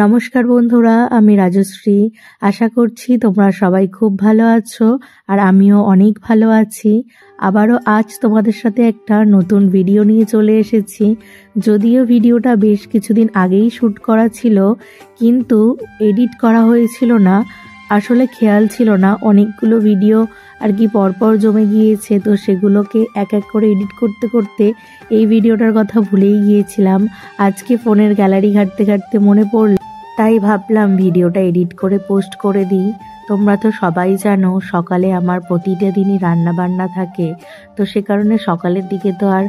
নমস্কার বন্ধুরা, আমি রাজশ্রী। আশা করছি তোমরা সবাই খুব ভালো আছো আর আমিও অনেক ভালো আছি। আবারও আজ তোমাদের সাথে একটা নতুন ভিডিও নিয়ে চলে এসেছি। যদিও ভিডিওটা বেশ কিছুদিন আগেই শ্যুট করা ছিল, কিন্তু এডিট করা হয়েছিল না। আসলে খেয়াল ছিল না, অনেকগুলো ভিডিও আর কি পরপর জমে গিয়েছে, তো সেগুলোকে এক এক করে এডিট করতে করতে এই ভিডিওটার কথা ভুলেই গিয়েছিলাম। আজকে ফোনের গ্যালারি ঘাঁটতে ঘাঁটতে মনে পড়ল, তাই ভাবলাম ভিডিওটা এডিট করে পোস্ট করে দিই। তোমরা তো সবাই জানো সকালে আমার প্রতিটা দিনই রান্না বান্না থাকে, তো সে কারণে সকালের দিকে তো আর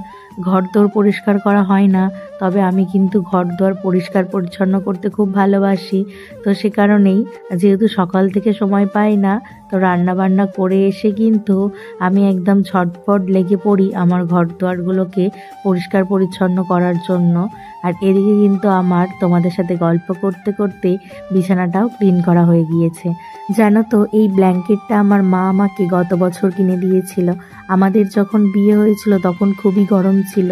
ঘরদোর পরিষ্কার করা হয় না। তবে আমি কিন্তু ঘরদোর পরিষ্কার পরিচ্ছন্ন করতে খুব ভালোবাসি, তো সে কারণেই যেহেতু সকাল থেকে সময় পাই না, তো রান্না বান্না করে এসে কিন্তু আমি একদম ছটফট লেগে পড়ি আমার ঘরদোরগুলোকে পরিষ্কার পরিচ্ছন্ন করার জন্য। আর এদিকে কিন্তু আমার তোমাদের সাথে গল্প করতে করতে বিছানাটাও ক্লিন করা হয়ে গিয়েছে। জানো তো, এই ব্ল্যাঙ্কেটটা আমার মা আমাকে গত বছর কিনে দিয়েছিল। আমাদের যখন বিয়ে হয়েছিল তখন খুবই গরম ছিল,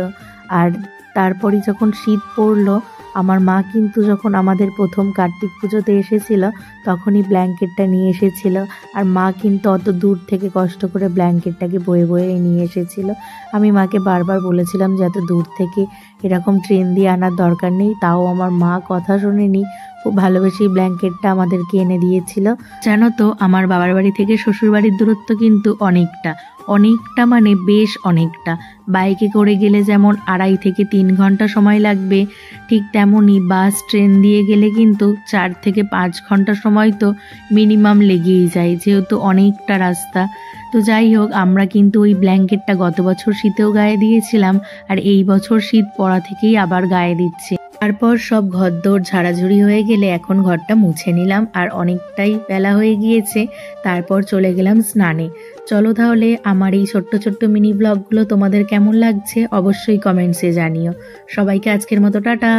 আর তারপরই যখন শীত পড়লো, আমার মা কিন্তু যখন আমাদের প্রথম কার্তিক পুজোতে এসেছিল তখনই ব্ল্যাঙ্কেটটা নিয়ে এসেছিল। আর মা কিন্তু অত দূর থেকে কষ্ট করে ব্ল্যাঙ্কেটটাকে বয়ে বয়ে নিয়ে এসেছিল। আমি মাকে বারবার বলেছিলাম যে এত দূর থেকে এরকম ট্রেন দিয়ে আনার দরকার নেই, তাও আমার মা কথা শোনেনি। খুব ভালোবেসেই ব্ল্যাঙ্কেটটা আমাদেরকে এনে দিয়েছিল। জানো তো, আমার বাবার বাড়ি থেকে শ্বশুর বাড়ির দূরত্ব কিন্তু অনেকটা মানে বেশ অনেকটা। বাইকে করে গেলে যেমন 2.5 থেকে 3 ঘন্টা সময় লাগবে, ঠিক তেমনই বাস ট্রেন দিয়ে গেলে কিন্তু 4 থেকে 5 ঘন্টা সময় তো মিনিমাম লেগেই যায়, যেহেতু অনেকটা রাস্তা। তো যাই হোক, আমরা কিন্তু ওই ব্ল্যাঙ্কেটটা গত বছর শীতেও গায়ে দিয়েছিলাম, আর এই বছর শীত পড়া থেকেই আবার গায়ে দিচ্ছি। তারপর সব ঘরদোর ঝাড়াঝুড়ি হয়ে গেলে এখন ঘরটা মুছে নিলাম, আর অনেকটাই বেলা হয়ে গিয়েছে। তারপর চলে গেলাম স্নানে। চলো তাহলে, আমার এই ছোট্ট ছোট্ট মিনি ব্লগগুলো তোমাদের কেমন লাগছে অবশ্যই কমেন্টসে জানিও। সবাইকে আজকের মতো টাটা।